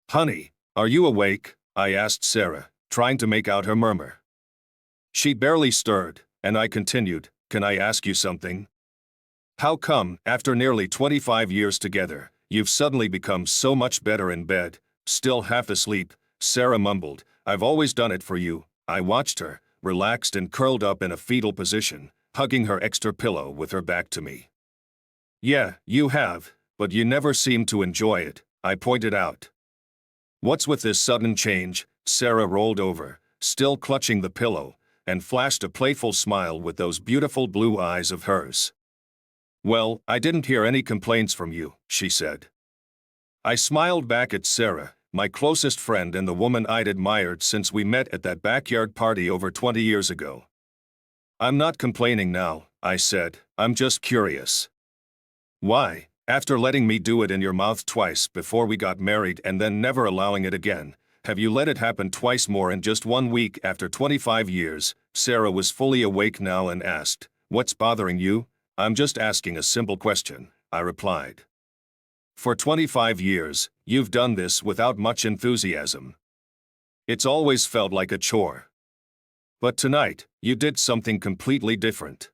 Honey, are you awake? I asked Sarah, trying to make out her murmur. She barely stirred, and I continued, Can I ask you something? How come, after nearly 25 years together, you've suddenly become so much better in bed? Still half asleep, Sarah mumbled, I've always done it for you. I watched her, relaxed and curled up in a fetal position, hugging her extra pillow with her back to me. Yeah, you have, but you never seem to enjoy it, I pointed out. What's with this sudden change? Sarah rolled over, still clutching the pillow, and flashed a playful smile with those beautiful blue eyes of hers. Well, I didn't hear any complaints from you, she said. I smiled back at Sarah, my closest friend and the woman I'd admired since we met at that backyard party over 20 years ago. I'm not complaining now, I said, I'm just curious. Why, after letting me do it in your mouth twice before we got married and then never allowing it again, have you let it happen twice more in just 1 week after 25 years? Sarah was fully awake now and asked, What's bothering you? I'm just asking a simple question, I replied. For 25 years, you've done this without much enthusiasm. It's always felt like a chore. But tonight, you did something completely different.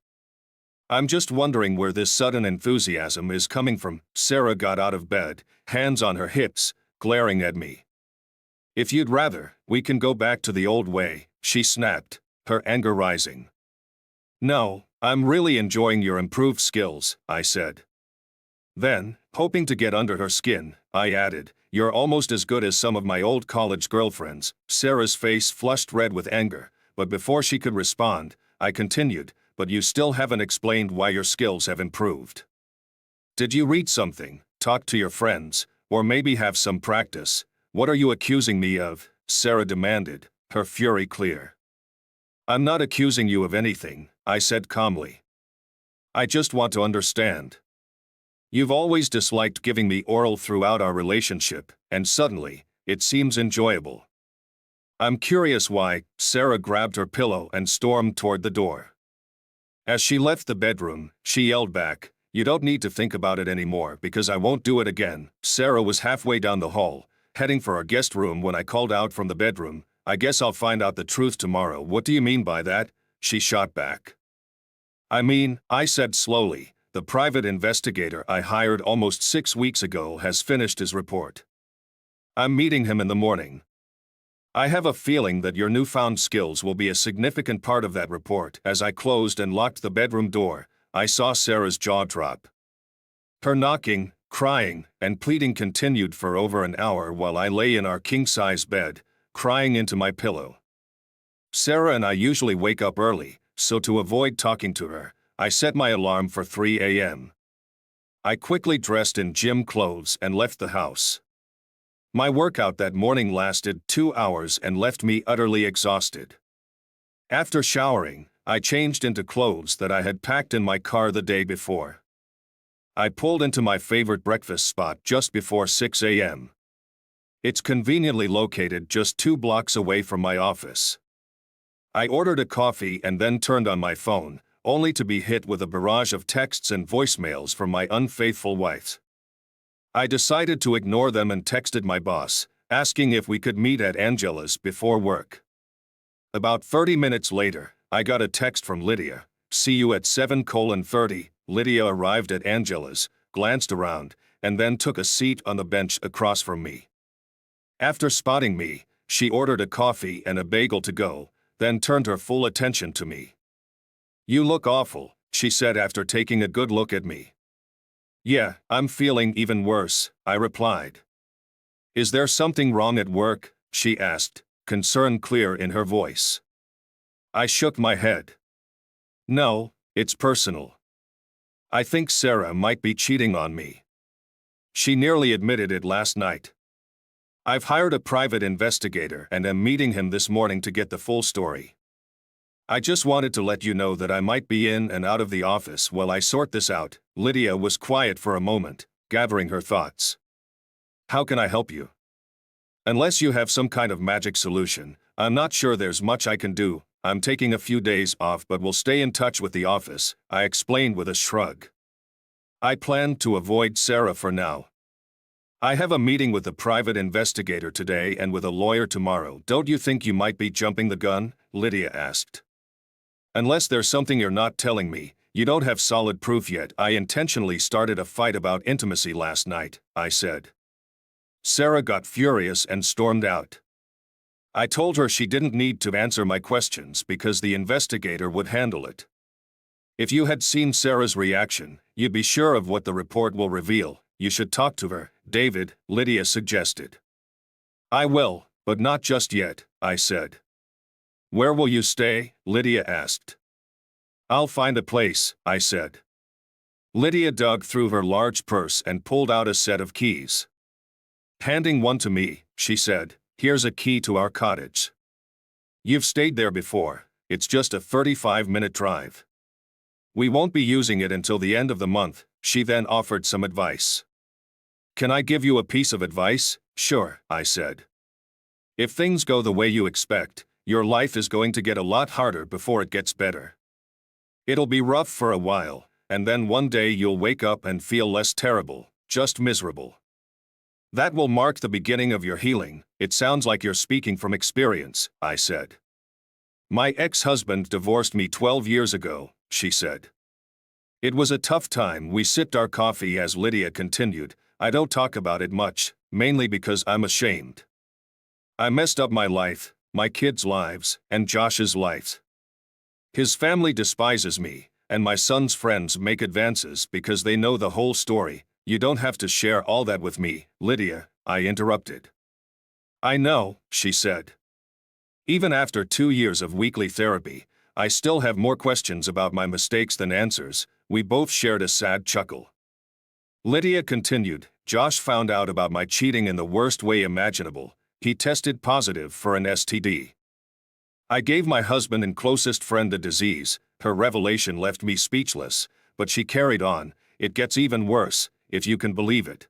I'm just wondering where this sudden enthusiasm is coming from. Sarah got out of bed, hands on her hips, glaring at me. If you'd rather, we can go back to the old way, she snapped, her anger rising. No, I'm really enjoying your improved skills, I said. Then, hoping to get under her skin, I added, You're almost as good as some of my old college girlfriends. Sarah's face flushed red with anger, but before she could respond, I continued, But you still haven't explained why your skills have improved. Did you read something, talk to your friends, or maybe have some practice? What are you accusing me of? Sarah demanded, her fury clear. I'm not accusing you of anything, I said calmly. I just want to understand. You've always disliked giving me oral throughout our relationship, and suddenly, it seems enjoyable. I'm curious why. Sarah grabbed her pillow and stormed toward the door. As she left the bedroom, she yelled back, You don't need to think about it anymore because I won't do it again. Sarah was halfway down the hall, heading for our guest room when I called out from the bedroom, I guess I'll find out the truth tomorrow. What do you mean by that? She shot back. I said slowly, the private investigator I hired almost 6 weeks ago has finished his report. I'm meeting him in the morning. I have a feeling that your newfound skills will be a significant part of that report. As I closed and locked the bedroom door, I saw Sarah's jaw drop. Her knocking, crying, and pleading continued for over an hour while I lay in our king-size bed, crying into my pillow. Sarah and I usually wake up early, so to avoid talking to her, I set my alarm for 3 a.m. I quickly dressed in gym clothes and left the house. My workout that morning lasted 2 hours and left me utterly exhausted. After showering, I changed into clothes that I had packed in my car the day before. I pulled into my favorite breakfast spot just before 6 a.m. It's conveniently located just 2 blocks away from my office. I ordered a coffee and then turned on my phone, only to be hit with a barrage of texts and voicemails from my unfaithful wife. I decided to ignore them and texted my boss, asking if we could meet at Angela's before work. About 30 minutes later, I got a text from Lydia, See you at 7:30. Lydia arrived at Angela's, glanced around, and then took a seat on the bench across from me. After spotting me, she ordered a coffee and a bagel to go, then turned her full attention to me. You look awful, she said after taking a good look at me. Yeah, I'm feeling even worse, I replied. Is there something wrong at work? She asked, concern clear in her voice. I shook my head. No, it's personal. I think Sarah might be cheating on me. She nearly admitted it last night. I've hired a private investigator and am meeting him this morning to get the full story. I just wanted to let you know that I might be in and out of the office while I sort this out. Lydia was quiet for a moment, gathering her thoughts. How can I help you? Unless you have some kind of magic solution, I'm not sure there's much I can do. I'm taking a few days off but will stay in touch with the office, I explained with a shrug. I planned to avoid Sarah for now. I have a meeting with a private investigator today and with a lawyer tomorrow. Don't you think you might be jumping the gun? Lydia asked. Unless there's something you're not telling me, you don't have solid proof yet. I intentionally started a fight about intimacy last night, I said. Sarah got furious and stormed out. I told her she didn't need to answer my questions because the investigator would handle it. If you had seen Sarah's reaction, you'd be sure of what the report will reveal. You should talk to her, David, Lydia suggested. I will, but not just yet, I said. Where will you stay? Lydia asked. I'll find a place, I said. Lydia dug through her large purse and pulled out a set of keys. Handing one to me, she said, here's a key to our cottage. You've stayed there before, it's just a 35-minute drive. We won't be using it until the end of the month. She then offered some advice. Can I give you a piece of advice? Sure, I said. If things go the way you expect, your life is going to get a lot harder before it gets better. It'll be rough for a while, and then one day you'll wake up and feel less terrible, just miserable. That will mark the beginning of your healing. It sounds like you're speaking from experience, I said. My ex-husband divorced me 12 years ago, she said. It was a tough time. We sipped our coffee as Lydia continued. I don't talk about it much, mainly because I'm ashamed. I messed up my life, my kids' lives, and Josh's life. His family despises me, and my son's friends make advances because they know the whole story. You don't have to share all that with me, Lydia, I interrupted. I know, she said. Even after 2 years of weekly therapy, I still have more questions about my mistakes than answers. We both shared a sad chuckle. Lydia continued, Josh found out about my cheating in the worst way imaginable. He tested positive for an STD. I gave my husband and closest friend the disease. Her revelation left me speechless, but she carried on. It gets even worse, if you can believe it.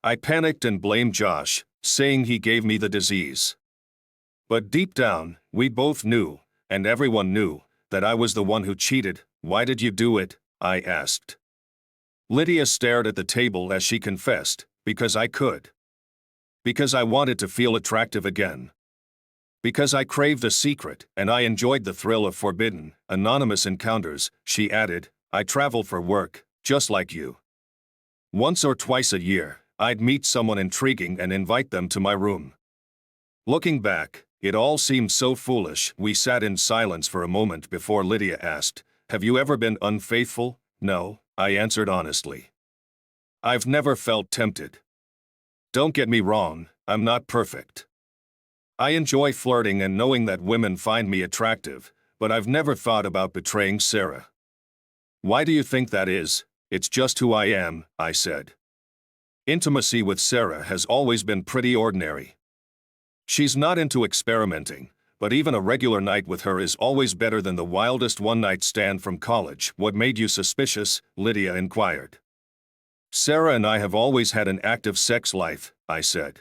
I panicked and blamed Josh, saying he gave me the disease. But deep down, we both knew, and everyone knew, that I was the one who cheated. Why did you do it? I asked. Lydia stared at the table as she confessed, because I could. Because I wanted to feel attractive again. Because I craved a secret, and I enjoyed the thrill of forbidden, anonymous encounters, she added. I travel for work, just like you. Once or twice a year, I'd meet someone intriguing and invite them to my room. Looking back, it all seemed so foolish. We sat in silence for a moment before Lydia asked, have you ever been unfaithful? No, I answered honestly. I've never felt tempted. Don't get me wrong, I'm not perfect. I enjoy flirting and knowing that women find me attractive, but I've never thought about betraying Sarah. Why do you think that is? It's just who I am, I said. Intimacy with Sarah has always been pretty ordinary. She's not into experimenting, but even a regular night with her is always better than the wildest one-night stand from college. What made you suspicious? Lydia inquired. Sarah and I have always had an active sex life, I said.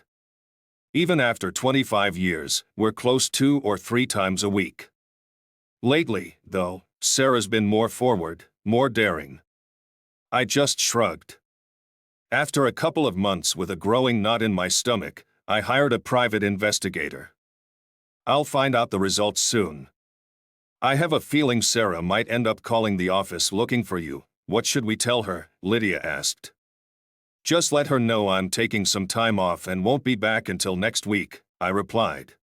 Even after 25 years, we're close 2 or 3 times a week. Lately, though, Sarah's been more forward, more daring. I just shrugged. After a couple of months with a growing knot in my stomach, I hired a private investigator. I'll find out the results soon. I have a feeling Sarah might end up calling the office looking for you. What should we tell her? Lydia asked. Just let her know I'm taking some time off and won't be back until next week, I replied.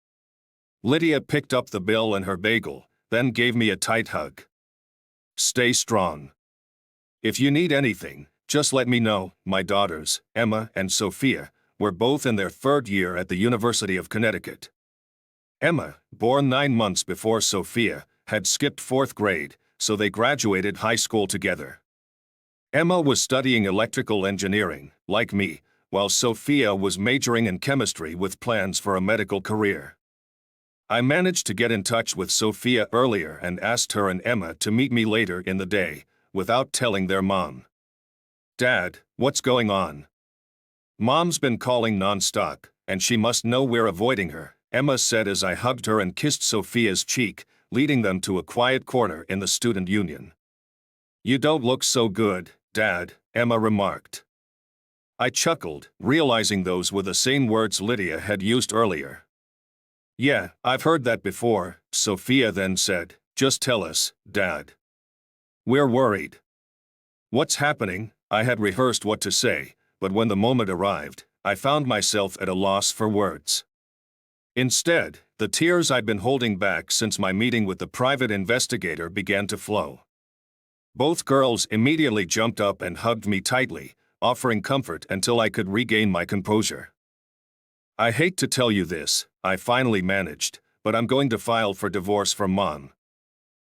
Lydia picked up the bill and her bagel, then gave me a tight hug. Stay strong. If you need anything, just let me know. My daughters, Emma and Sophia, were both in their 3rd year at the University of Connecticut. Emma, born 9 months before Sophia, had skipped 4th grade, so they graduated high school together. Emma was studying electrical engineering, like me, while Sophia was majoring in chemistry with plans for a medical career. I managed to get in touch with Sophia earlier and asked her and Emma to meet me later in the day, without telling their mom. Dad, what's going on? Mom's been calling non-stop, and she must know we're avoiding her, Emma said as I hugged her and kissed Sophia's cheek, leading them to a quiet corner in the student union. You don't look so good, Dad, Emma remarked. I chuckled, realizing those were the same words Lydia had used earlier. Yeah, I've heard that before, Sophia then said. Just tell us, Dad. We're worried. What's happening? I had rehearsed what to say, but when the moment arrived, I found myself at a loss for words. Instead, the tears I'd been holding back since my meeting with the private investigator began to flow. Both girls immediately jumped up and hugged me tightly, offering comfort until I could regain my composure. I hate to tell you this, I finally managed, but I'm going to file for divorce from Mom.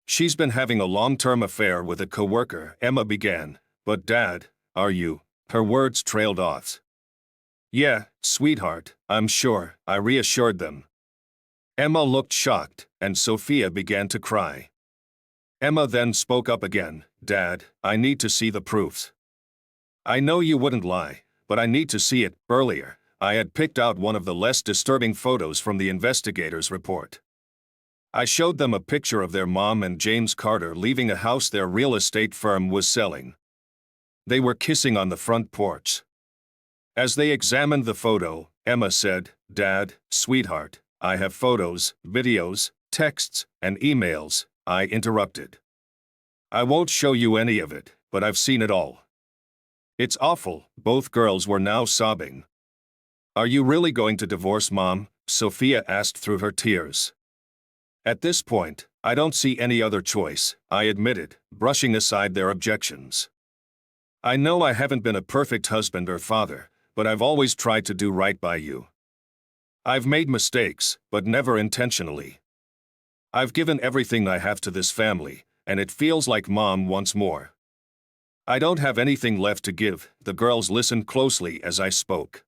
She's been having a long-term affair with a coworker, Emma began, but Dad, are you? Her words trailed off. Yeah, sweetheart, I'm sure, I reassured them. Emma looked shocked, and Sophia began to cry. Emma then spoke up again. Dad, I need to see the proofs. I know you wouldn't lie, but I need to see it. Earlier, I had picked out one of the less disturbing photos from the investigator's report. I showed them a picture of their mom and James Carter leaving a house their real estate firm was selling. They were kissing on the front porch. As they examined the photo, Emma said, Dad, sweetheart, I have photos, videos, texts, and emails. I interrupted. I won't show you any of it, but I've seen it all. It's awful. Both girls were now sobbing. Are you really going to divorce Mom? Sophia asked through her tears. At this point, I don't see any other choice, I admitted, brushing aside their objections. I know I haven't been a perfect husband or father, but I've always tried to do right by you. I've made mistakes, but never intentionally. I've given everything I have to this family, and it feels like Mom wants more. I don't have anything left to give. The girls listened closely as I spoke.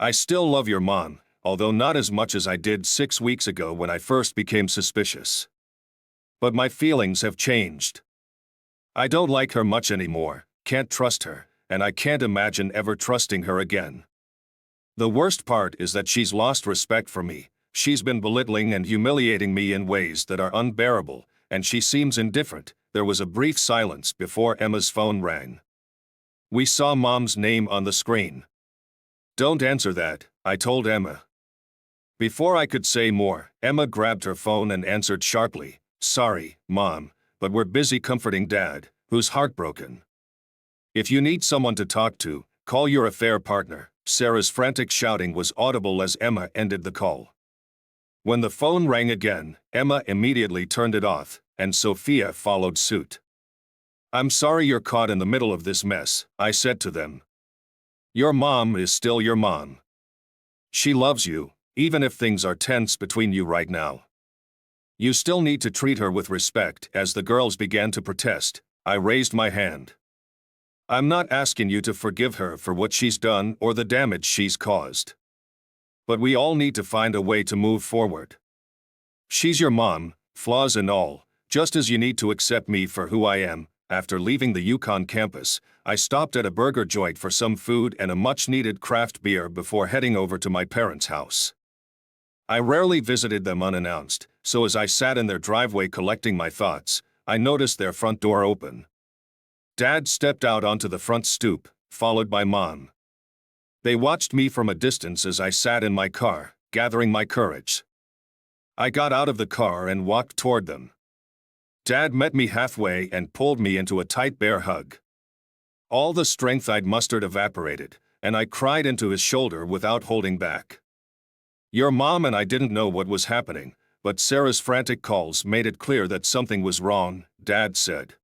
I still love your mom, although not as much as I did 6 weeks ago when I first became suspicious. But my feelings have changed. I don't like her much anymore, can't trust her, and I can't imagine ever trusting her again. The worst part is that she's lost respect for me. She's been belittling and humiliating me in ways that are unbearable, and she seems indifferent. There was a brief silence before Emma's phone rang. We saw Mom's name on the screen. Don't answer that, I told Emma. Before I could say more, Emma grabbed her phone and answered sharply, Sorry, Mom, but we're busy comforting Dad, who's heartbroken. If you need someone to talk to, call your affair partner. Sarah's frantic shouting was audible as Emma ended the call. When the phone rang again, Emma immediately turned it off, and Sophia followed suit. I'm sorry you're caught in the middle of this mess, I said to them. Your mom is still your mom. She loves you, even if things are tense between you right now. You still need to treat her with respect. As the girls began to protest, I raised my hand. I'm not asking you to forgive her for what she's done or the damage she's caused. But we all need to find a way to move forward. She's your mom, flaws and all, just as you need to accept me for who I am. After leaving the Yukon campus, I stopped at a burger joint for some food and a much-needed craft beer before heading over to my parents' house. I rarely visited them unannounced, so as I sat in their driveway collecting my thoughts, I noticed their front door open. Dad stepped out onto the front stoop, followed by Mom. They watched me from a distance as I sat in my car, gathering my courage. I got out of the car and walked toward them. Dad met me halfway and pulled me into a tight bear hug. All the strength I'd mustered evaporated, and I cried into his shoulder without holding back. Your mom and I didn't know what was happening, but Sarah's frantic calls made it clear that something was wrong, Dad said.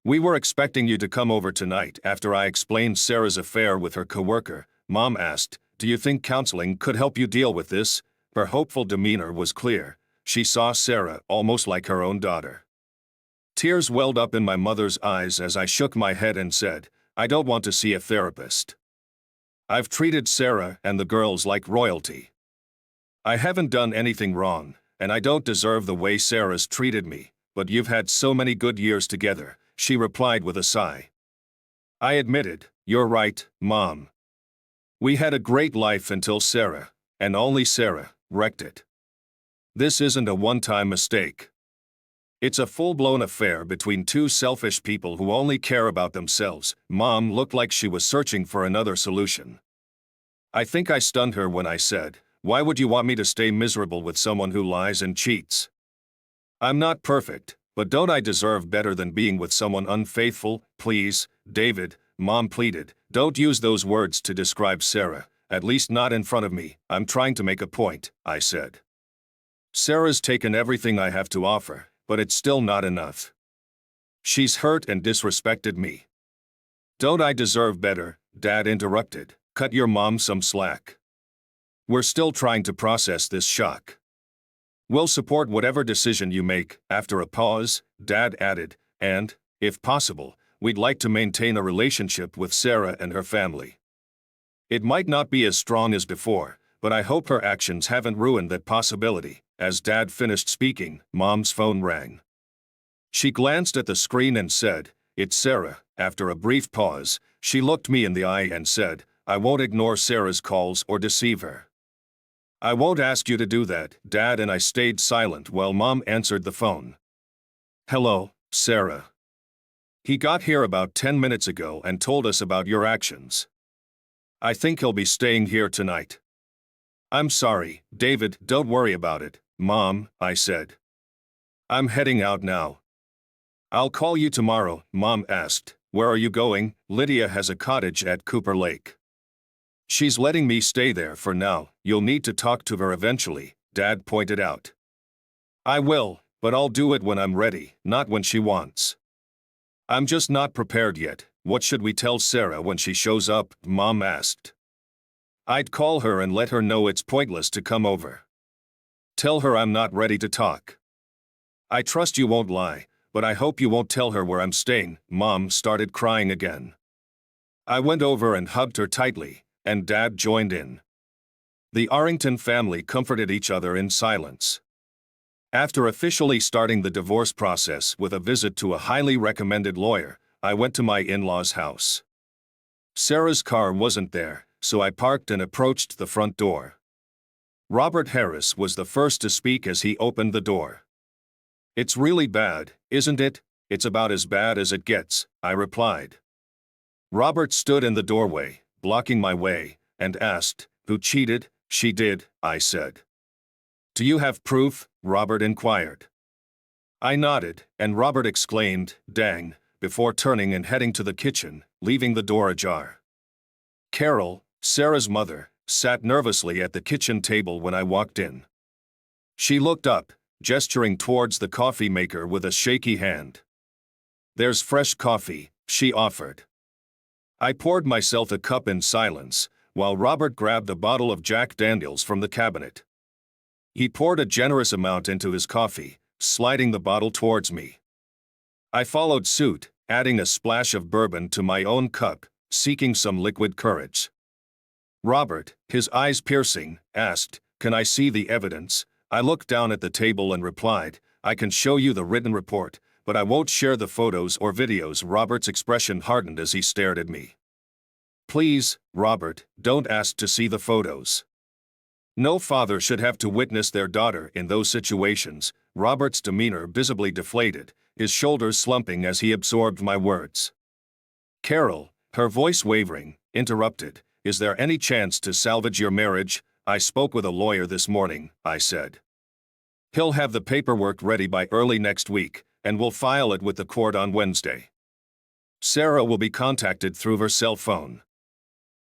We were expecting you to come over tonight. After I explained Sarah's affair with her coworker, Mom asked, Do you think counseling could help you deal with this? Her hopeful demeanor was clear. She saw Sarah almost like her own daughter. Tears welled up in my mother's eyes as I shook my head and said, I don't want to see a therapist. I've treated Sarah and the girls like royalty. I haven't done anything wrong, and I don't deserve the way Sarah's treated me, but you've had so many good years together, she replied with a sigh. I admitted, You're right, Mom. We had a great life until Sarah, and only Sarah, wrecked it. This isn't a one-time mistake. It's a full-blown affair between two selfish people who only care about themselves. Mom looked like she was searching for another solution. I think I stunned her when I said, "Why would you want me to stay miserable with someone who lies and cheats? I'm not perfect, but don't I deserve better than being with someone unfaithful? Please, David," Mom pleaded, "don't use those words to describe Sarah, at least not in front of me. I'm trying to make a point," I said. Sarah's taken everything I have to offer, but it's still not enough. She's hurt and disrespected me. "Don't I deserve better?" Dad interrupted. "Cut your mom some slack. We're still trying to process this shock. We'll support whatever decision you make." After a pause, Dad added, "And, if possible, we'd like to maintain a relationship with Sarah and her family. It might not be as strong as before, but I hope her actions haven't ruined that possibility." As Dad finished speaking, Mom's phone rang. She glanced at the screen and said, "It's Sarah." After a brief pause, she looked me in the eye and said, "I won't ignore Sarah's calls or deceive her." "I won't ask you to do that." Dad and I stayed silent while Mom answered the phone. "Hello, Sarah. He got here about 10 minutes ago and told us about your actions. I think he'll be staying here tonight." "I'm sorry, David." "Don't worry about it, Mom," I said. "I'm heading out now." "I'll call you tomorrow." Mom asked, "Where are you going?" "Lydia has a cottage at Cooper Lake. She's letting me stay there for now. You'll need to talk to her eventually," Dad pointed out. "I will, but I'll do it when I'm ready, not when she wants. I'm just not prepared yet." "What should we tell Sarah when she shows up?" Mom asked. "I'd call her and let her know it's pointless to come over. Tell her I'm not ready to talk. I trust you won't lie, but I hope you won't tell her where I'm staying." Mom started crying again. I went over and hugged her tightly, and Dad joined in. The Arrington family comforted each other in silence. After officially starting the divorce process with a visit to a highly recommended lawyer, I went to my in-laws' house. Sarah's car wasn't there, so I parked and approached the front door. Robert Harris was the first to speak as he opened the door. "It's really bad, isn't it?" "It's about as bad as it gets," I replied. Robert stood in the doorway, blocking my way, and asked, "Who cheated?" "She did," I said. "Do you have proof?" Robert inquired. I nodded, and Robert exclaimed, "Dang," before turning and heading to the kitchen, leaving the door ajar. Carol, Sarah's mother, sat nervously at the kitchen table when I walked in. She looked up, gesturing towards the coffee maker with a shaky hand. "There's fresh coffee," she offered. I poured myself a cup in silence, while Robert grabbed a bottle of Jack Daniels from the cabinet. He poured a generous amount into his coffee, sliding the bottle towards me. I followed suit, adding a splash of bourbon to my own cup, seeking some liquid courage. Robert, his eyes piercing, asked, "Can I see the evidence?" I looked down at the table and replied, "I can show you the written report, but I won't share the photos or videos." Robert's expression hardened as he stared at me. "Please, Robert, don't ask to see the photos. No father should have to witness their daughter in those situations." Robert's demeanor visibly deflated, his shoulders slumping as he absorbed my words. Carol, her voice wavering, interrupted, "Is there any chance to salvage your marriage?" "I spoke with a lawyer this morning," I said. "He'll have the paperwork ready by early next week, and we'll file it with the court on Wednesday. Sarah will be contacted through her cell phone.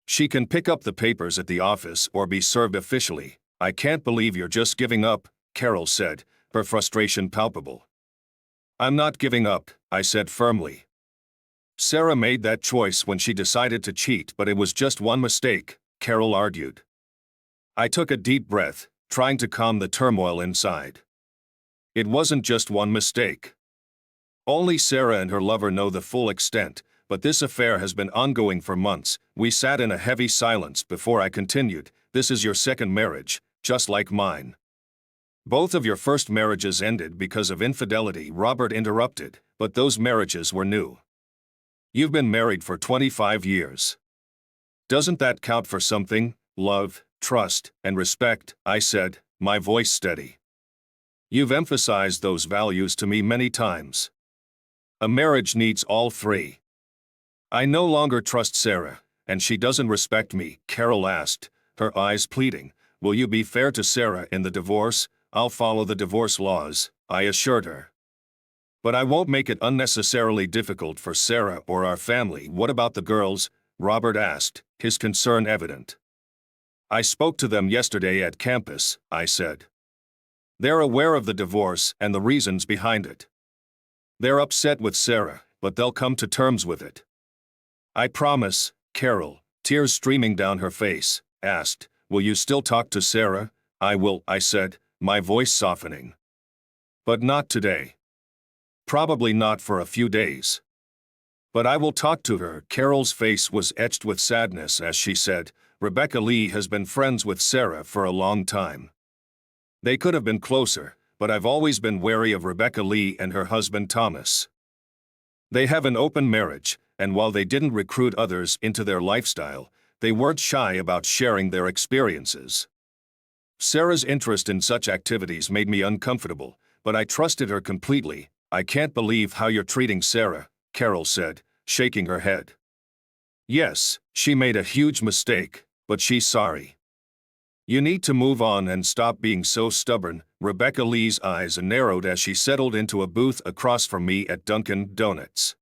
She can pick up the papers at the office or be served officially." "I can't believe you're just giving up," Carol said, her frustration palpable. "I'm not giving up," I said firmly. "Sarah made that choice when she decided to cheat, but it was just one mistake," Carol argued. I took a deep breath, trying to calm the turmoil inside. It wasn't just one mistake. Only Sarah and her lover know the full extent, but this affair has been ongoing for months. We sat in a heavy silence before I continued, "This is your second marriage, just like mine. Both of your first marriages ended because of infidelity," Robert interrupted, "but those marriages were new. You've been married for 25 years. Doesn't that count for something? Love, trust, and respect," I said, my voice steady. You've emphasized those values to me many times. A marriage needs all three. I no longer trust Sarah, and she doesn't respect me, Carol asked, her eyes pleading. Will you be fair to Sarah in the divorce? I'll follow the divorce laws, I assured her. But I won't make it unnecessarily difficult for Sarah or our family. What about the girls? Robert asked, his concern evident. I spoke to them yesterday at campus, I said. They're aware of the divorce and the reasons behind it. They're upset with Sarah, but they'll come to terms with it. I promise, Carol, tears streaming down her face, asked, will you still talk to Sarah? I will, I said, my voice softening. But not today. Probably not for a few days. But I will talk to her. Carol's face was etched with sadness as she said, Rebecca Lee has been friends with Sarah for a long time. They could have been closer, but I've always been wary of Rebecca Lee and her husband Thomas. They have an open marriage, and while they didn't recruit others into their lifestyle, they weren't shy about sharing their experiences. Sarah's interest in such activities made me uncomfortable, but I trusted her completely. I can't believe how you're treating Sarah, Carol said, shaking her head. Yes, she made a huge mistake, but she's sorry. You need to move on and stop being so stubborn. Rebecca Lee's eyes narrowed as she settled into a booth across from me at Dunkin' Donuts.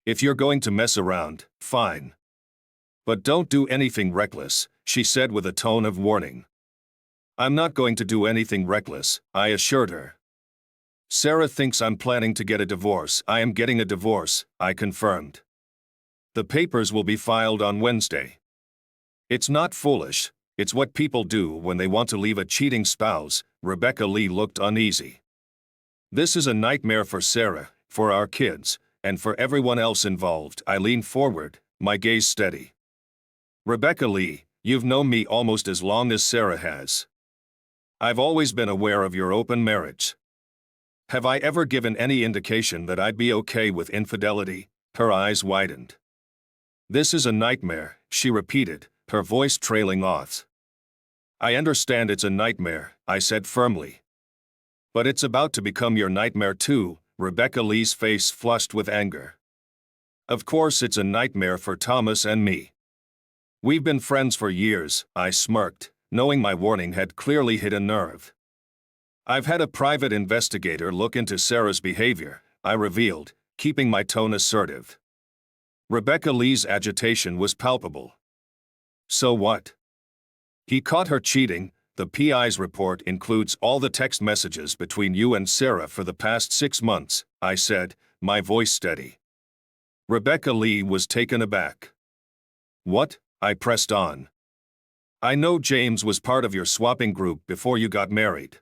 If you're going to mess around, fine. But don't do anything reckless, she said with a tone of warning. I'm not going to do anything reckless, I assured her. Sarah thinks I'm planning to get a divorce. I am getting a divorce, I confirmed. The papers will be filed on Wednesday. It's not foolish, it's what people do when they want to leave a cheating spouse. Rebecca Lee looked uneasy. This is a nightmare for Sarah, for our kids, and for everyone else involved. I leaned forward, my gaze steady. Rebecca Lee, you've known me almost as long as Sarah has. I've always been aware of your open marriage. Have I ever given any indication that I'd be okay with infidelity? Her eyes widened. This is a nightmare, she repeated, her voice trailing off. I understand it's a nightmare, I said firmly. But it's about to become your nightmare too. Rebecca Lee's face flushed with anger. Of course it's a nightmare for Thomas and me. We've been friends for years, I smirked, knowing my warning had clearly hit a nerve. I've had a private investigator look into Sarah's behavior, I revealed, keeping my tone assertive. Rebecca Lee's agitation was palpable. So what? He caught her cheating. The PI's report includes all the text messages between you and Sarah for the past 6 months, I said, my voice steady. Rebecca Lee was taken aback. What? I pressed on. I know James was part of your swapping group before you got married.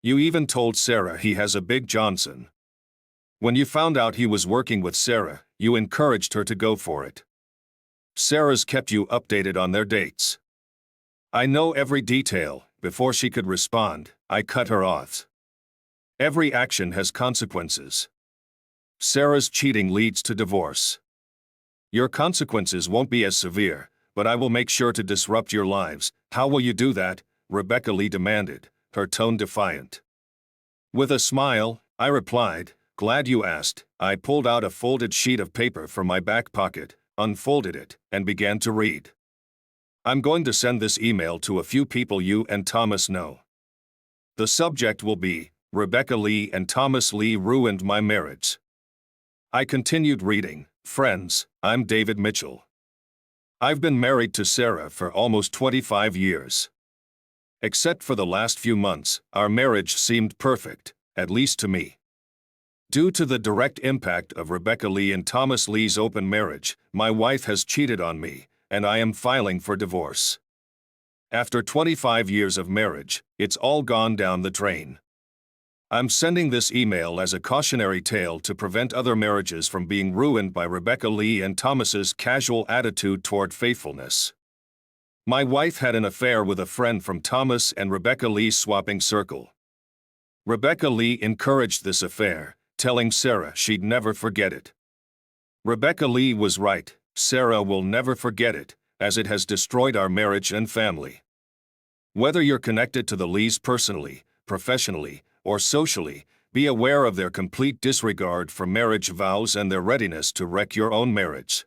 You even told Sarah he has a Big Johnson. When you found out he was working with Sarah, you encouraged her to go for it. Sarah's kept you updated on their dates. I know every detail. Before she could respond, I cut her off. Every action has consequences. Sarah's cheating leads to divorce. Your consequences won't be as severe, but I will make sure to disrupt your lives. How will you do that? Rebecca Lee demanded, her tone defiant. With a smile, I replied, glad you asked. I pulled out a folded sheet of paper from my back pocket, unfolded it, and began to read. I'm going to send this email to a few people you and Thomas know. The subject will be, Rebecca Lee and Thomas Lee ruined my marriage. I continued reading, friends, I'm David Mitchell. I've been married to Sarah for almost 25 years. Except for the last few months, our marriage seemed perfect, at least to me. Due to the direct impact of Rebecca Lee and Thomas Lee's open marriage, my wife has cheated on me, and I am filing for divorce. After 25 years of marriage, it's all gone down the drain. I'm sending this email as a cautionary tale to prevent other marriages from being ruined by Rebecca Lee and Thomas's casual attitude toward faithfulness. My wife had an affair with a friend from Thomas and Rebecca Lee's swapping circle. Rebecca Lee encouraged this affair, telling Sarah she'd never forget it. Rebecca Lee was right, Sarah will never forget it, as it has destroyed our marriage and family. Whether you're connected to the Lees personally, professionally, or socially, be aware of their complete disregard for marriage vows and their readiness to wreck your own marriage.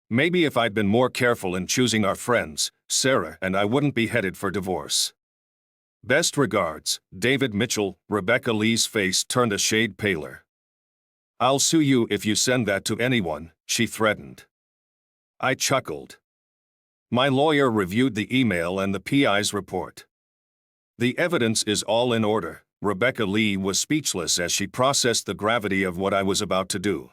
Maybe if I'd been more careful in choosing our friends, Sarah and I wouldn't be headed for divorce. Best regards, David Mitchell. Rebecca Lee's face turned a shade paler. I'll sue you if you send that to anyone, she threatened. I chuckled. My lawyer reviewed the email and the PI's report. The evidence is all in order. Rebecca Lee was speechless as she processed the gravity of what I was about to do.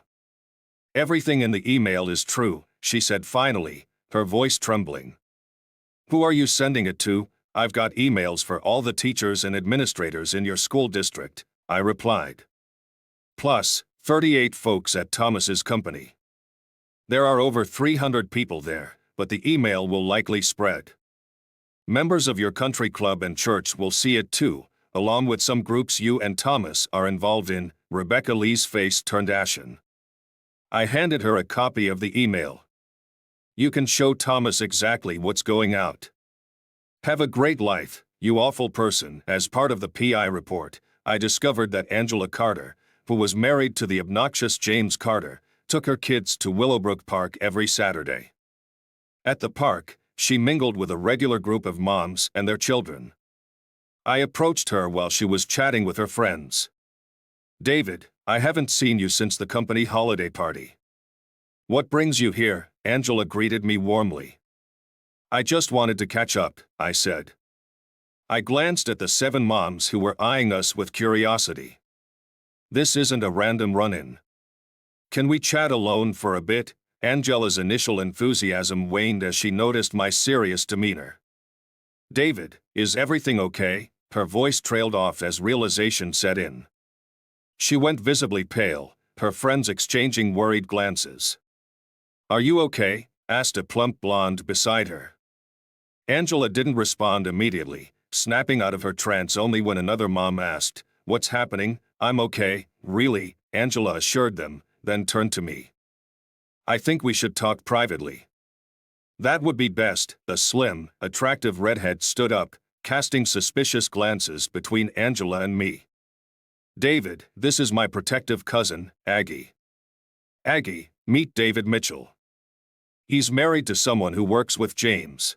Everything in the email is true, she said finally, her voice trembling. Who are you sending it to? I've got emails for all the teachers and administrators in your school district, I replied. Plus, 38 folks at Thomas's company. There are over 300 people there, but the email will likely spread. Members of your country club and church will see it too, along with some groups you and Thomas are involved in. Rebecca Lee's face turned ashen. I handed her a copy of the email. You can show Thomas exactly what's going out. Have a great life, you awful person. As part of the PI report, I discovered that Angela Carter, who was married to the obnoxious James Carter, took her kids to Willowbrook Park every Saturday. At the park, she mingled with a regular group of moms and their children. I approached her while she was chatting with her friends. David, I haven't seen you since the company holiday party. What brings you here? Angela greeted me warmly. I just wanted to catch up, I said. I glanced at the 7 moms who were eyeing us with curiosity. This isn't a random run-in. Can we chat alone for a bit? Angela's initial enthusiasm waned as she noticed my serious demeanor. David, is everything okay? Her voice trailed off as realization set in. She went visibly pale, her friends exchanging worried glances. Are you okay? Asked a plump blonde beside her. Angela didn't respond immediately, snapping out of her trance only when another mom asked, What's happening? I'm okay, really, Angela assured them, then turned to me. I think we should talk privately. That would be best. The slim, attractive redhead stood up, casting suspicious glances between Angela and me. David, this is my protective cousin, Aggie. Aggie, meet David Mitchell. He's married to someone who works with James.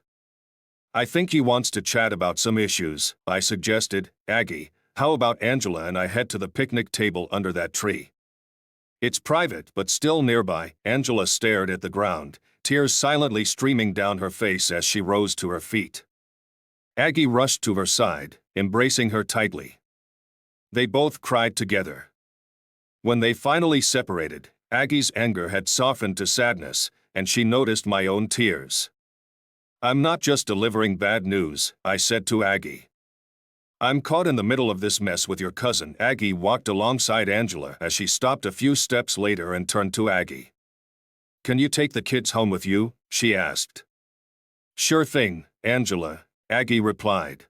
I think he wants to chat about some issues, I suggested. Aggie, how about Angela and I head to the picnic table under that tree? It's private but still nearby. Angela stared at the ground, tears silently streaming down her face as she rose to her feet. Aggie rushed to her side, embracing her tightly. They both cried together. When they finally separated, Aggie's anger had softened to sadness, and she noticed my own tears. I'm not just delivering bad news, I said to Aggie. I'm caught in the middle of this mess with your cousin. Aggie walked alongside Angela as she stopped a few steps later and turned to Aggie. Can you take the kids home with you? She asked. Sure thing, Angela, Aggie replied.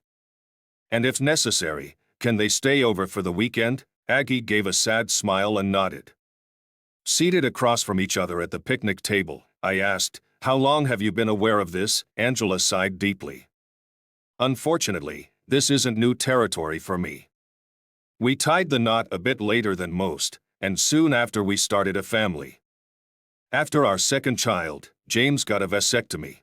And if necessary, can they stay over for the weekend? Aggie gave a sad smile and nodded. Seated across from each other at the picnic table, I asked, How long have you been aware of this? Angela sighed deeply. Unfortunately, this isn't new territory for me. We tied the knot a bit later than most, and soon after we started a family. After our second child, James got a vasectomy.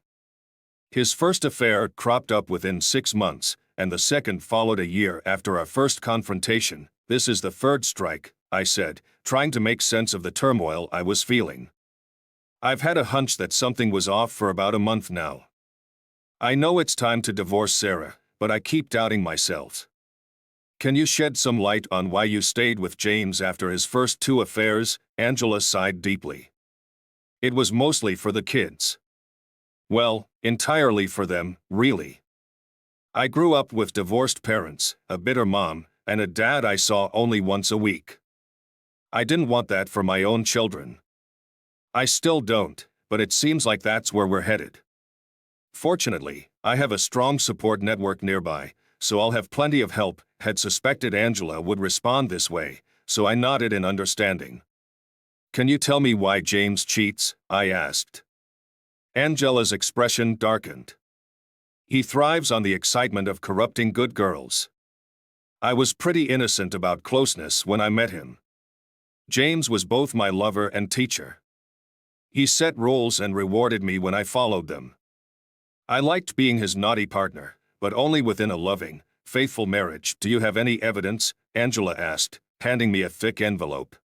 His first affair cropped up within 6 months, and the second followed a year after our first confrontation. This is the third strike, I said, trying to make sense of the turmoil I was feeling. I've had a hunch that something was off for about a month now. I know it's time to divorce Sarah, but I keep doubting myself. Can you shed some light on why you stayed with James after his first 2 affairs? Angela sighed deeply. It was mostly for the kids. Well, entirely for them, really. I grew up with divorced parents, a bitter mom, and a dad I saw only once a week. I didn't want that for my own children. I still don't, but it seems like that's where we're headed. Fortunately, I have a strong support network nearby, so I'll have plenty of help. Had suspected Angela would respond this way, so I nodded in understanding. Can you tell me why James cheats? I asked. Angela's expression darkened. He thrives on the excitement of corrupting good girls. I was pretty innocent about closeness when I met him. James was both my lover and teacher. He set rules and rewarded me when I followed them. I liked being his naughty partner, but only within a loving, faithful marriage. Do you have any evidence? Angela asked, handing me a thick envelope.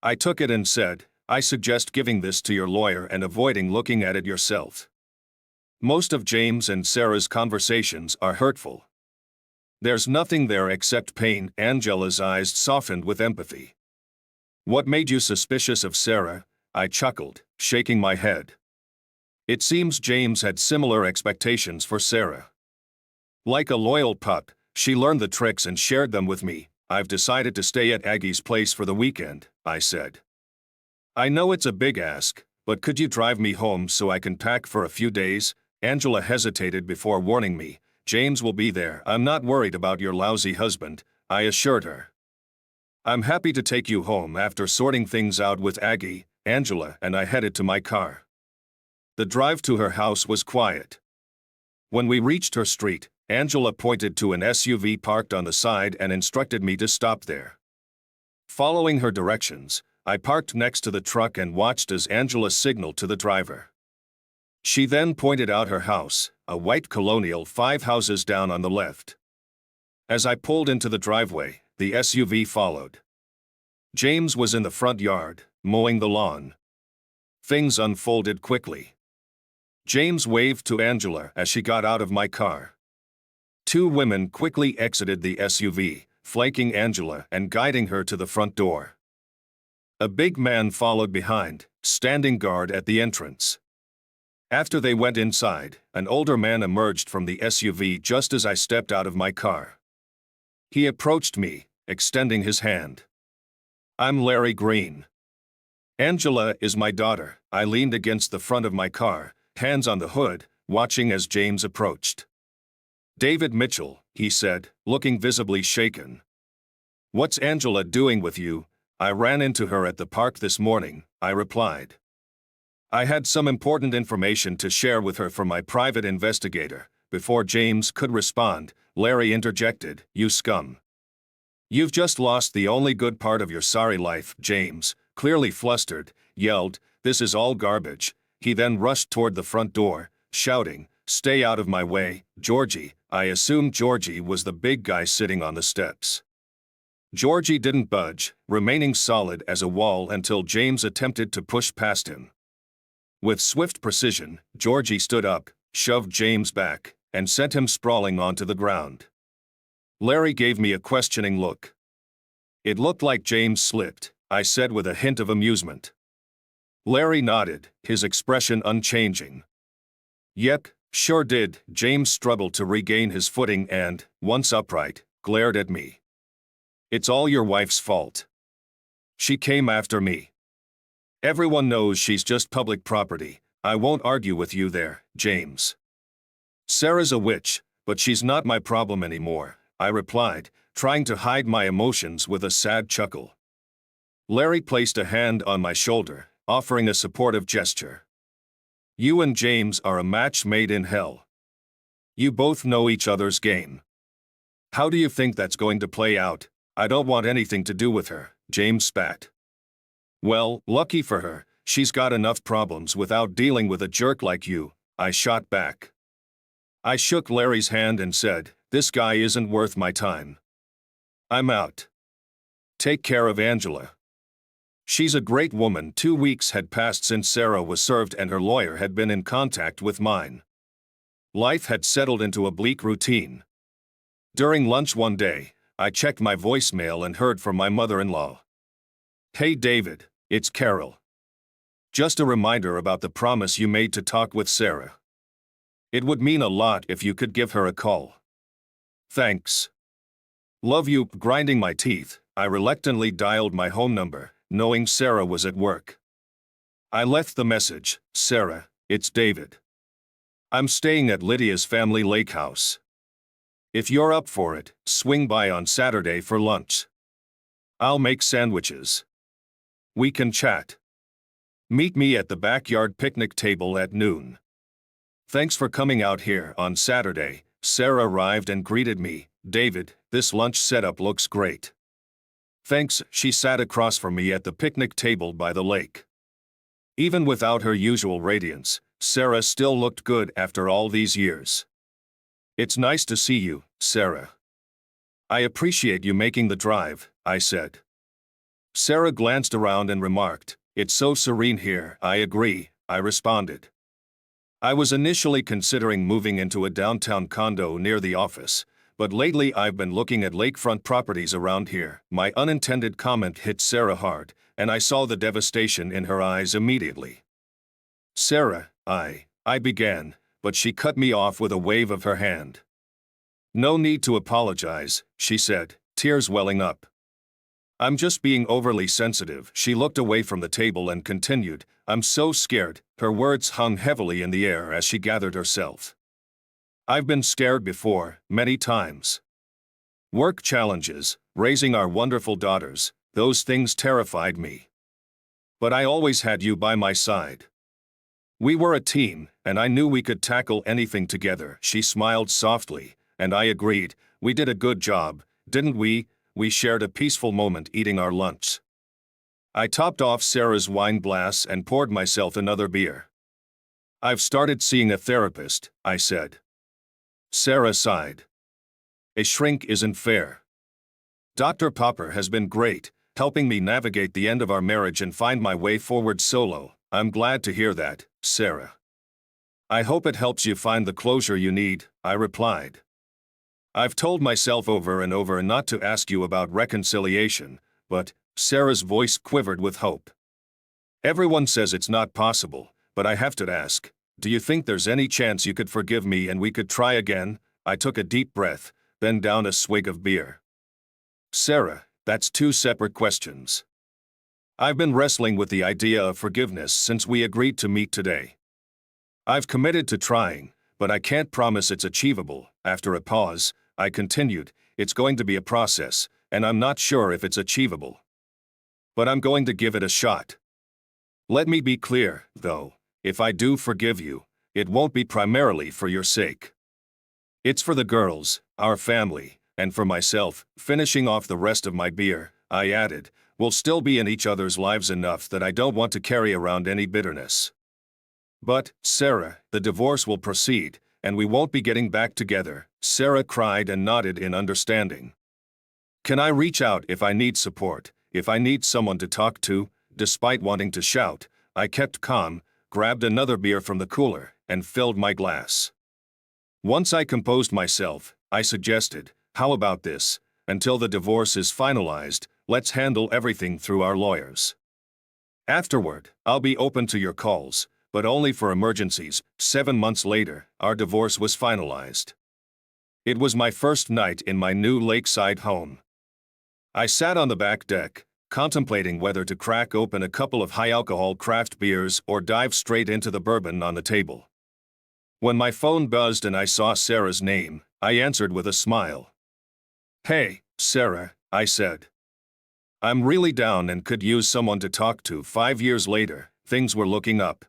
I took it and said, I suggest giving this to your lawyer and avoiding looking at it yourself. Most of James and Sarah's conversations are hurtful. There's nothing there except pain. Angela's eyes softened with empathy. What made you suspicious of Sarah? I chuckled, shaking my head. It seems James had similar expectations for Sarah. Like a loyal pup, she learned the tricks and shared them with me. I've decided to stay at Aggie's place for the weekend, I said. I know it's a big ask, but could you drive me home so I can pack for a few days? Angela hesitated before warning me. James will be there. I'm not worried about your lousy husband, I assured her. I'm happy to take you home. After sorting things out with Aggie, Angela and I headed to my car. The drive to her house was quiet. When we reached her street, Angela pointed to an SUV parked on the side and instructed me to stop there. Following her directions, I parked next to the truck and watched as Angela signaled to the driver. She then pointed out her house, a white colonial 5 houses down on the left. As I pulled into the driveway, the SUV followed. James was in the front yard, mowing the lawn. Things unfolded quickly. James waved to Angela as she got out of my car. 2 women quickly exited the SUV, flanking Angela and guiding her to the front door. A big man followed behind, standing guard at the entrance. After they went inside, an older man emerged from the SUV just as I stepped out of my car. He approached me, extending his hand. I'm Larry Green. Angela is my daughter. I leaned against the front of my car, hands on the hood, watching as James approached. David Mitchell, he said, looking visibly shaken. What's Angela doing with you? I ran into her at the park this morning, I replied. I had some important information to share with her from my private investigator. Before James could respond, Larry interjected, You scum. You've just lost the only good part of your sorry life. James, clearly flustered, yelled, This is all garbage. He then rushed toward the front door, shouting, Stay out of my way, Georgie. I assumed Georgie was the big guy sitting on the steps. Georgie didn't budge, remaining solid as a wall until James attempted to push past him. With swift precision, Georgie stood up, shoved James back, and sent him sprawling onto the ground. Larry gave me a questioning look. It looked like James slipped, I said with a hint of amusement. Larry nodded, his expression unchanging. Yep, sure did. James struggled to regain his footing and, once upright, glared at me. It's all your wife's fault. She came after me. Everyone knows she's just public property. I won't argue with you there, James. Sarah's a witch, but she's not my problem anymore, I replied, trying to hide my emotions with a sad chuckle. Larry placed a hand on my shoulder, offering a supportive gesture. You and James are a match made in hell. You both know each other's game. How do you think that's going to play out? I don't want anything to do with her, James spat. Well, lucky for her, she's got enough problems without dealing with a jerk like you, I shot back. I shook Larry's hand and said, This guy isn't worth my time. I'm out. Take care of Angela. She's a great woman. 2 weeks had passed since Sarah was served and her lawyer had been in contact with mine. Life had settled into a bleak routine. During lunch one day, I checked my voicemail and heard from my mother-in-law. Hey David, it's Carol. Just a reminder about the promise you made to talk with Sarah. It would mean a lot if you could give her a call. Thanks. Love you. Grinding my teeth, I reluctantly dialed my home number, knowing Sarah was at work. I left the message, Sarah, it's David. I'm staying at Lydia's family lake house. If you're up for it, swing by on Saturday for lunch. I'll make sandwiches. We can chat. Meet me at the backyard picnic table at noon. Thanks for coming out here on Saturday, Sarah arrived and greeted me. "David, this lunch setup looks great." "Thanks." She sat across from me at the picnic table by the lake. Even without her usual radiance, Sarah still looked good after all these years. "It's nice to see you, Sarah." "I appreciate you making the drive," I said. Sarah glanced around and remarked, "It's so serene here." "I agree," I responded. I was initially considering moving into a downtown condo near the office, but lately I've been looking at lakefront properties around here. My unintended comment hit Sarah hard, and I saw the devastation in her eyes immediately. "Sarah, I began, but she cut me off with a wave of her hand. "No need to apologize," she said, tears welling up. "I'm just being overly sensitive." She looked away from the table and continued, "I'm so scared." Her words hung heavily in the air as she gathered herself. "I've been scared before, many times. Work challenges, raising our wonderful daughters, those things terrified me. But I always had you by my side. We were a team, and I knew we could tackle anything together." She smiled softly, and I agreed. "We did a good job, didn't we?" We shared a peaceful moment eating our lunch. I topped off Sarah's wine glass and poured myself another beer. "I've started seeing a therapist," I said. Sarah sighed. "A shrink isn't fair. Dr. Popper has been great, helping me navigate the end of our marriage and find my way forward solo." "I'm glad to hear that, Sarah. I hope it helps you find the closure you need," I replied. "I've told myself over and over not to ask you about reconciliation, but..." Sarah's voice quivered with hope. "Everyone says it's not possible, but I have to ask, do you think there's any chance you could forgive me and we could try again?" I took a deep breath, then down a swig of beer. "Sarah, that's two separate questions. I've been wrestling with the idea of forgiveness since we agreed to meet today. I've committed to trying, but I can't promise it's achievable." After a pause, I continued, "It's going to be a process, and I'm not sure if it's achievable. But I'm going to give it a shot. Let me be clear, though, if I do forgive you, it won't be primarily for your sake. It's for the girls, our family, and for myself." Finishing off the rest of my beer, I added, "We'll still be in each other's lives enough that I don't want to carry around any bitterness. But, Sarah, the divorce will proceed, and we won't be getting back together." Sarah cried and nodded in understanding. "Can I reach out if I need support, if I need someone to talk to?" Despite wanting to shout, I kept calm, grabbed another beer from the cooler, and filled my glass. Once I composed myself, I suggested, "How about this? Until the divorce is finalized, let's handle everything through our lawyers. Afterward, I'll be open to your calls, but only for emergencies." 7 months later, our divorce was finalized. It was my first night in my new lakeside home. I sat on the back deck, contemplating whether to crack open a couple of high-alcohol craft beers or dive straight into the bourbon on the table. When my phone buzzed and I saw Sarah's name, I answered with a smile. "Hey, Sarah," I said. "I'm really down and could use someone to talk to." 5 years later, things were looking up.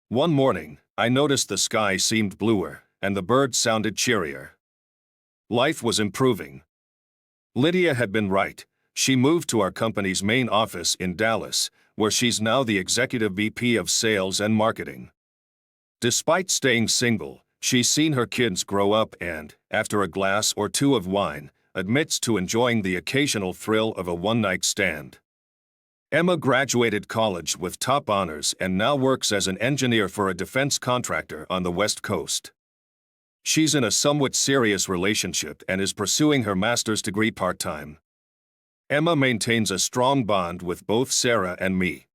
One morning, I noticed the sky seemed bluer, and the birds sounded cheerier. Life was improving. Lydia had been right. She moved to our company's main office in Dallas, where she's now the executive VP of sales and marketing. Despite staying single, she's seen her kids grow up and, after a glass or two of wine, admits to enjoying the occasional thrill of a one-night stand. Emma graduated college with top honors and now works as an engineer for a defense contractor on the West Coast. She's in a somewhat serious relationship and is pursuing her master's degree part-time. Emma maintains a strong bond with both Sarah and me.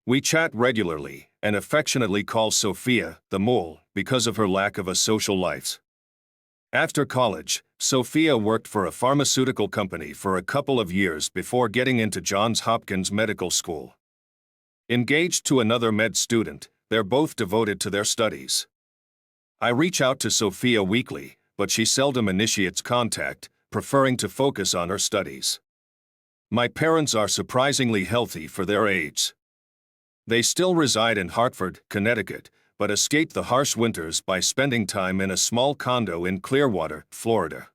We chat regularly and affectionately call Sophia the mole because of her lack of a social life. After college, Sophia worked for a pharmaceutical company for a couple of years before getting into Johns Hopkins Medical School. Engaged to another med student, they're both devoted to their studies. I reach out to Sophia weekly, but she seldom initiates contact, preferring to focus on her studies. My parents are surprisingly healthy for their age. They still reside in Hartford, Connecticut, but escape the harsh winters by spending time in a small condo in Clearwater, Florida.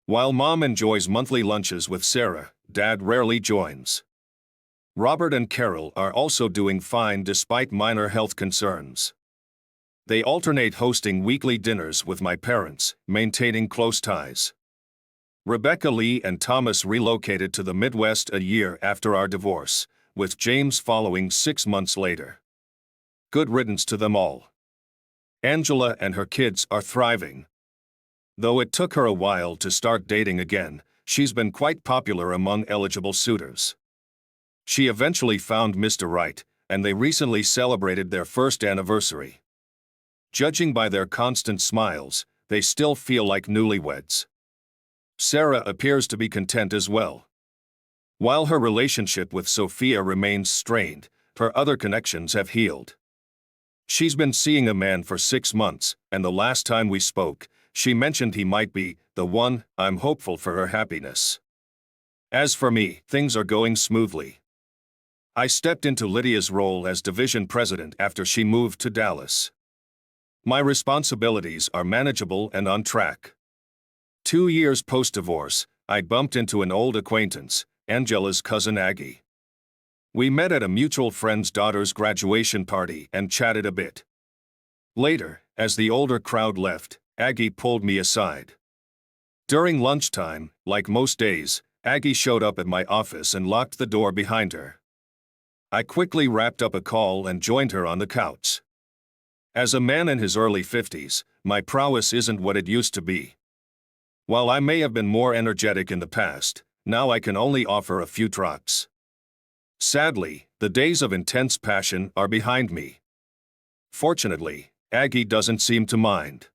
While Mom enjoys monthly lunches with Sarah, Dad rarely joins. Robert and Carol are also doing fine despite minor health concerns. They alternate hosting weekly dinners with my parents, maintaining close ties. Rebecca Lee and Thomas relocated to the Midwest a year after our divorce, with James following 6 months later. Good riddance to them all. Angela and her kids are thriving. Though it took her a while to start dating again, she's been quite popular among eligible suitors. She eventually found Mr. Right, and they recently celebrated their first anniversary. Judging by their constant smiles, they still feel like newlyweds. Sarah appears to be content as well. While her relationship with Sophia remains strained, her other connections have healed. She's been seeing a man for 6 months, and the last time we spoke, she mentioned he might be the one. I'm hopeful for her happiness. As for me, things are going smoothly. I stepped into Lydia's role as division president after she moved to Dallas. My responsibilities are manageable and on track. 2 years post-divorce, I bumped into an old acquaintance, Angela's cousin Aggie. We met at a mutual friend's daughter's graduation party and chatted a bit. Later, as the older crowd left, Aggie pulled me aside. During lunchtime, like most days, Aggie showed up at my office and locked the door behind her. I quickly wrapped up a call and joined her on the couch. As a man in his early 50s, my prowess isn't what it used to be. While I may have been more energetic in the past, now I can only offer a few trucks. Sadly, the days of intense passion are behind me. Fortunately, Aggie doesn't seem to mind.